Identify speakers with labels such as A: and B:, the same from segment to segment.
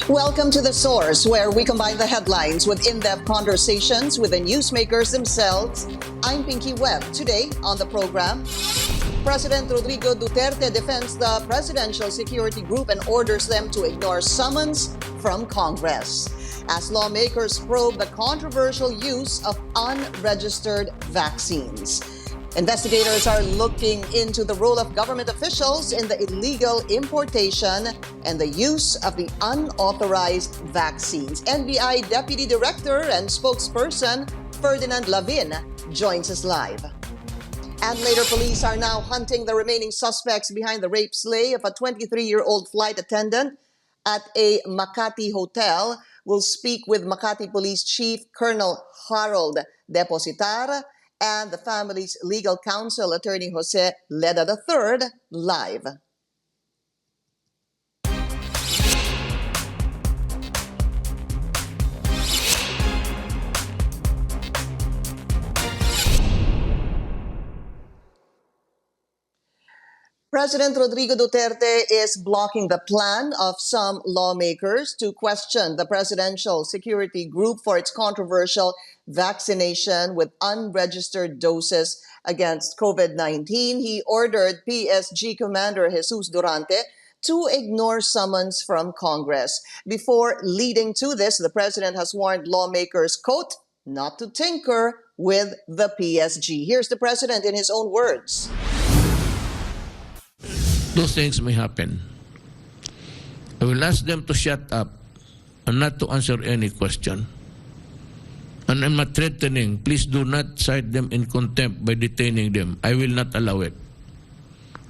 A: Welcome to The Source, where we combine the headlines with in-depth conversations with the newsmakers themselves. I'm Pinky Webb. Today on the program, President Rodrigo Duterte defends the Presidential Security Group and orders them to ignore summons from Congress as lawmakers probe the controversial use of unregistered vaccines. Investigators are looking into the role of government officials in the illegal importation and the use of the unauthorized vaccines. NBI Deputy Director and Spokesperson Ferdinand Lavin joins us live. And later, police are now hunting the remaining suspects behind the rape slay of a 23-year-old flight attendant at a Makati hotel. We'll speak with Makati Police Chief Colonel Harold Depositar and the family's legal counsel, Attorney Jose Leda III, live. President Rodrigo Duterte is blocking the plan of some lawmakers to question the Presidential Security Group for its controversial vaccination with unregistered doses against COVID-19. He ordered PSG Commander Jesus Durante to ignore summons from Congress. Before leading to this, the president has warned lawmakers, quote, not to tinker with the PSG. Here's the president in his own words.
B: Those things may happen. I will ask them to shut up and not to answer any question. And I'm not threatening. Please do not cite them in contempt by detaining them. I will not allow it.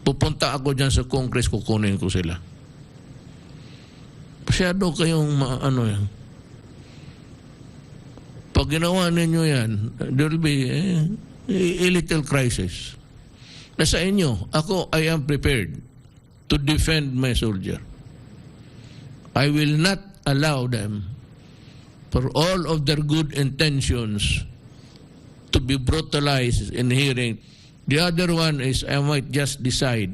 B: Pupunta ako dyan sa Congress, kukunin ko sila. Masyado kayong yan. Pag ginawa ninyo yan, there will be a little crisis. Nasa inyo, ako, I am prepared to defend my soldier. I will not allow them, for all of their good intentions, to be brutalized in hearing. The other one is I might just decide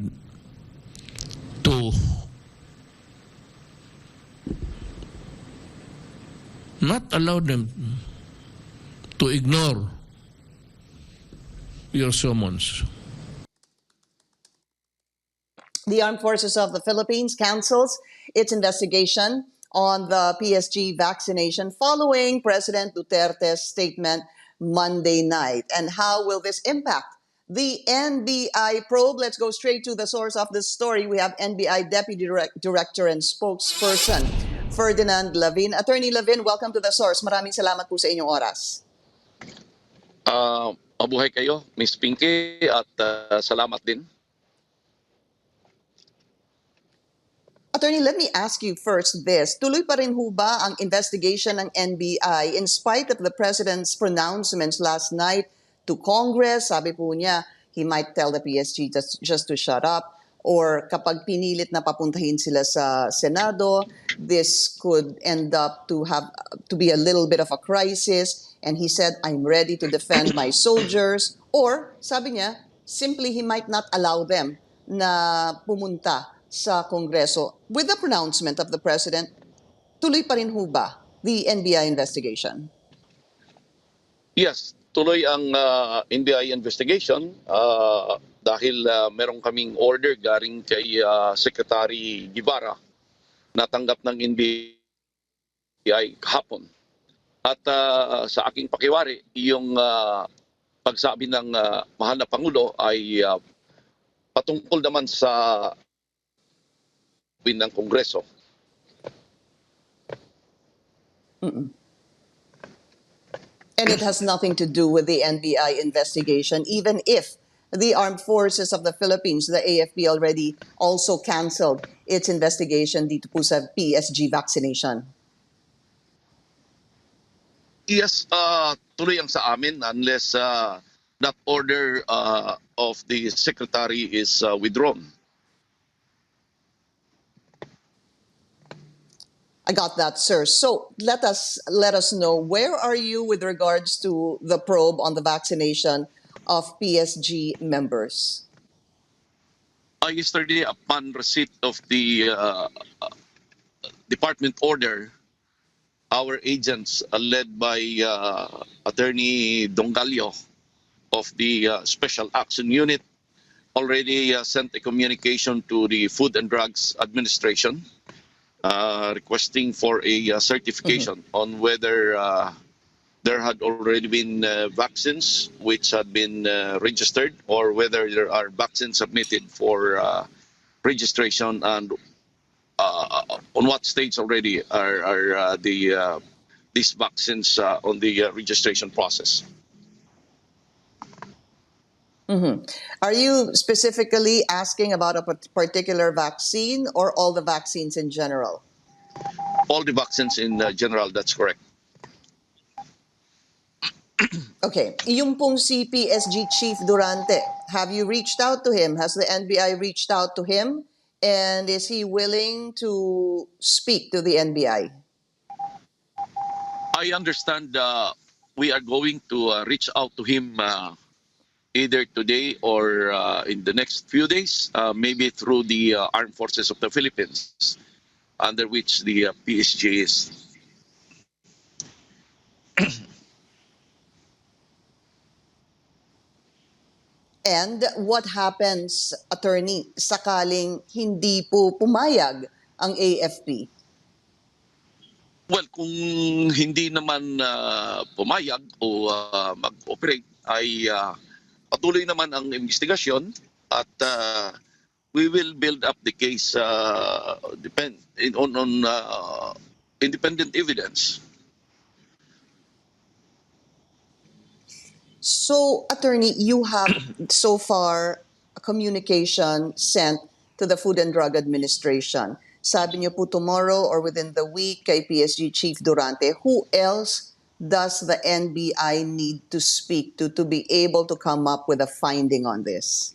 B: to not allow them to ignore your summons.
A: The Armed Forces of the Philippines cancels its investigation on the PSG vaccination following President Duterte's statement Monday night. And how will this impact the NBI probe? Let's go straight to the source of this story. We have NBI Deputy Director and Spokesperson Ferdinand Lavin. Attorney Lavin, welcome to the source. Maraming salamat po sa inyong oras.
C: Mabuhay kayo, Miss Pinky, at salamat din.
A: Attorney, let me ask you first this. Tuloy pa rin ho ba ang investigation ng NBI in spite of the President's pronouncements last night to Congress? Sabi po niya, he might tell the PSG just to shut up. Or kapag pinilit na papuntahin sila sa Senado, this could end up to be a little bit of a crisis. And he said, I'm ready to defend my soldiers. Or, sabi niya, simply he might not allow them na pumunta sa Kongreso. With the pronouncement of the President, tuloy pa rin ho ba the NBI investigation?
C: Yes, tuloy ang NBI investigation dahil meron kaming order galing kay Secretary Guevara na tanggap ng NBI kahapon. At sa aking pakiwari, yung pagsabi ng mahal na Pangulo ay patungkol naman sa ng Kongreso.
A: And it has nothing to do with the NBI investigation, even if the Armed Forces of the Philippines, the AFP, already also canceled its investigation dito po sa PSG vaccination.
C: Yes, tuloy ang sa amin unless that order of the Secretary is withdrawn.
A: I got that, sir. So let us know, where are you with regards to the probe on the vaccination of PSG members?
C: Yesterday, upon receipt of the department order, our agents, led by Attorney Dongalio of the Special Action Unit, already sent a communication to the Food and Drugs Administration requesting for a certification on whether there had already been vaccines which had been registered, or whether there are vaccines submitted for registration, and on what stage already are these vaccines on the registration process.
A: Are you specifically asking about a particular vaccine or all the vaccines in general?
C: All the vaccines in general, that's correct.
A: Okay. Yung pong si PSG Chief Durante, have you reached out to him? Has the NBI reached out to him? And is he willing to speak to the NBI?
C: I understand we are going to reach out to him either today or in the next few days, maybe through the Armed Forces of the Philippines, under which the PSG is.
A: And what happens, attorney, sakaling hindi po pumayag ang AFP?
C: Well, kung hindi naman pumayag o mag-operate, ay patuloy naman ang investigasyon, at we will build up the case on independent evidence.
A: So, attorney, you have so far a communication sent to the Food and Drug Administration. Sabi niyo po tomorrow or within the week kay PSG Chief Durante. Who else does the NBI need to speak to be able to come up with a finding on this?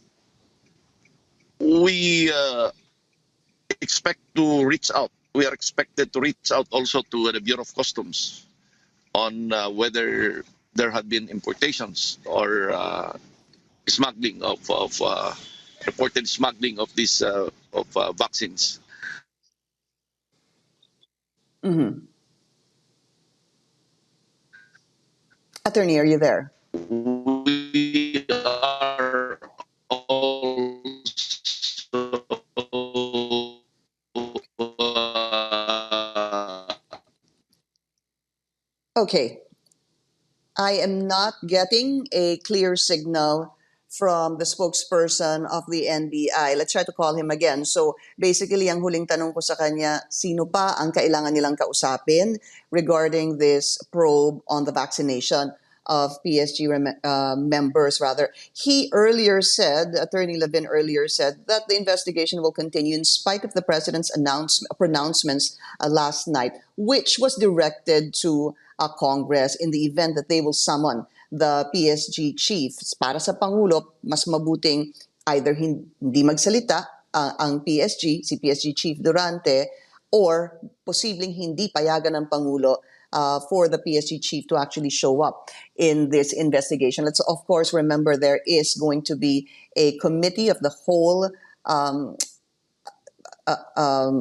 C: We expect to reach out. We are expected to reach out also to the Bureau of Customs on whether there had been importations or smuggling of reported smuggling of these vaccines.
A: Attorney, are you there?
C: We are also
A: Okay. I am not getting a clear signal from the spokesperson of the NBI. Let's try to call him again. So basically, ang huling tanong ko sa kanya, sino pa ang kailangan nilang kausapin regarding this probe on the vaccination of PSG members, rather. He earlier said, Attorney Lavin earlier said, that the investigation will continue in spite of the president's pronouncements last night, which was directed to Congress in the event that they will summon the PSG chief. Para sa Pangulo, mas mabuting either hindi magsalita ang PSG, si PSG Chief Durante, or posibleng hindi payagan ng Pangulo for the PSG chief to actually show up in this investigation. Let's of course remember there is going to be a committee of the whole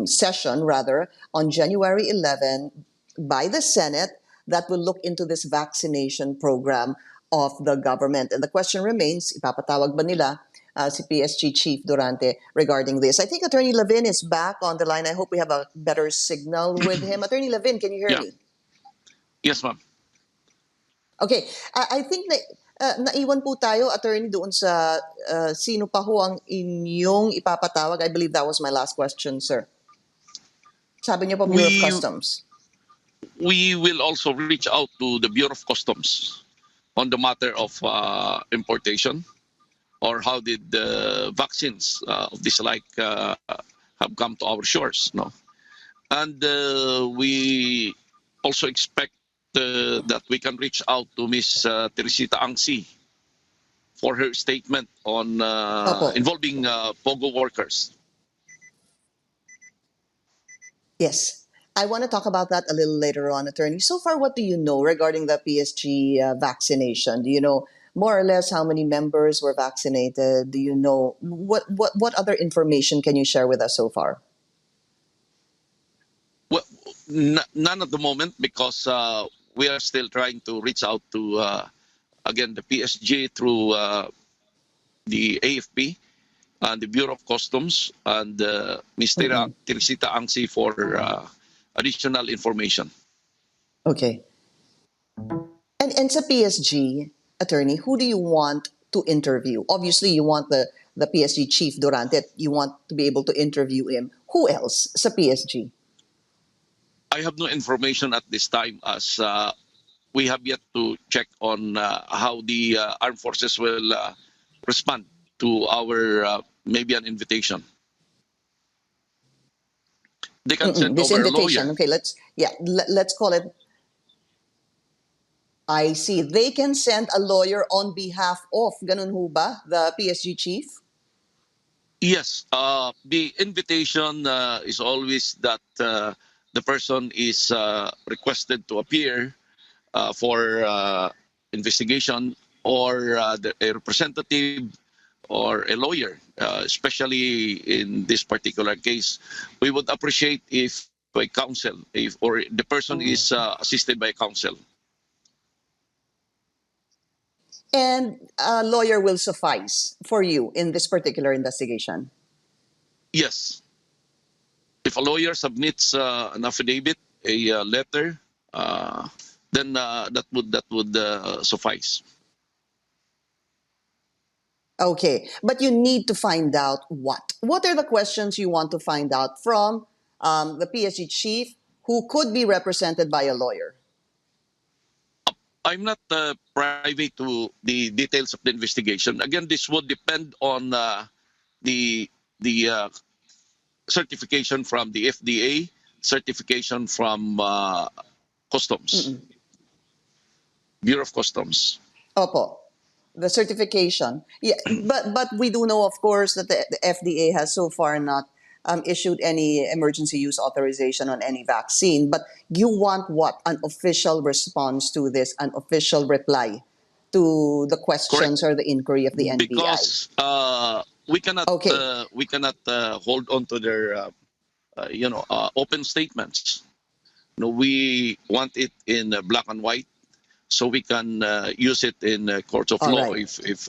A: session, rather, on January 11 by the Senate that will look into this vaccination program of the government. And the question remains, ipapatawag ba nila si PSG Chief Durante regarding this? I think Attorney Lavin is back on the line. I hope we have a better signal with him. Attorney Lavin, can you hear me?
C: Yes, ma'am.
A: Okay. I think na naiwan po tayo, Attorney, doon sa sino pa ho ang inyong ipapatawag. I believe that was my last question, sir. Sabi niyo po, Bureau of Customs.
C: We will also reach out to the Bureau of Customs on the matter of importation, or how did the vaccines of this like have come to our shores, no? And we also expect that we can reach out to Miss Teresita Angsi for her statement on involving POGO workers.
A: Yes. I want to talk about that a little later on, Attorney. So far, what do you know regarding the PSG vaccination? Do you know more or less how many members were vaccinated? Do you know what other information can you share with us so far?
C: None at the moment because we are still trying to reach out to, again, the PSG through the AFP and the Bureau of Customs and Ms. Teresita Angsi for additional information.
A: Okay. And sa PSG, attorney, who do you want to interview? Obviously, you want the PSG chief Durante. You want to be able to interview him. Who else sa PSG?
C: I have no information at this time as we have yet to check on how the armed forces will respond to our maybe an invitation. They can send
A: This
C: over
A: invitation.
C: a lawyer.
A: Okay, let's call it. I see. They can send a lawyer on behalf of, ganun ho ba, the PSG chief?
C: Yes, the invitation is always that the person is requested to appear for investigation or a representative or a lawyer, especially in this particular case. We would appreciate if by counsel, if or the person is assisted by counsel.
A: And a lawyer will suffice for you in this particular investigation?
C: Yes. If a lawyer submits an affidavit, a letter, then that would suffice.
A: Okay, but you need to find out what? What are the questions you want to find out from the PSG chief who could be represented by a lawyer?
C: I'm not privy to the details of the investigation. Again, this would depend on the certification from the FDA, certification from Customs, Bureau of Customs.
A: Opo, the certification. Yeah, but we do know, of course, that the FDA has so far not issued any emergency use authorization on any vaccine. But you want what? An official response to this, an official reply to the questions or the inquiry of the NBI.
C: Because we cannot hold on to their open statements. No, we want it in black and white, so we can use it in courts of law
A: right.
C: if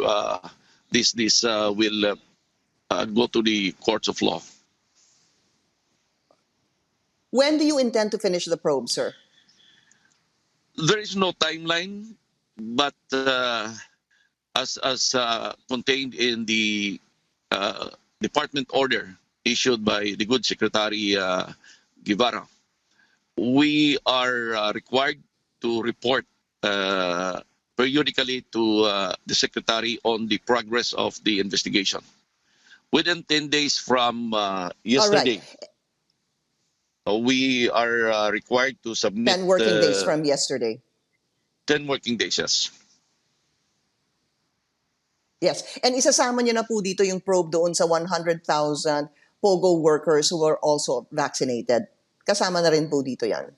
C: this will go to the courts of law.
A: When do you intend to finish the probe, sir?
C: There is no timeline, but as contained in the department order issued by the good Secretary Guevara, we are required to report periodically to the Secretary on the progress of the investigation. Within 10 days from yesterday, we are required to submit
A: 10 working days from yesterday.
C: 10 working days, yes.
A: Yes. And isasama niyo na po dito yung probe doon sa 100,000 POGO workers who were also vaccinated. Kasama na rin po dito yan.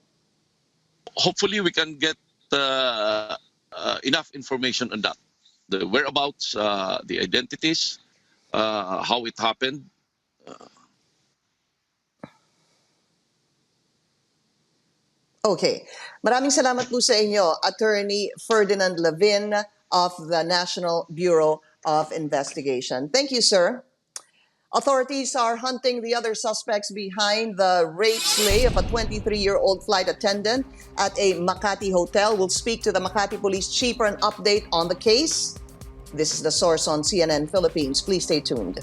C: Hopefully, we can get enough information on that. The whereabouts, the identities, how it happened.
A: Okay. Maraming salamat po sa inyo, Attorney Ferdinand Lavin of the National Bureau of Investigation. Thank you, sir. Authorities are hunting the other suspects behind the rape slay of a 23-year-old flight attendant at a Makati hotel. We'll speak to the Makati Police Chief for an update on the case. This is The Source on CNN Philippines. Please stay tuned.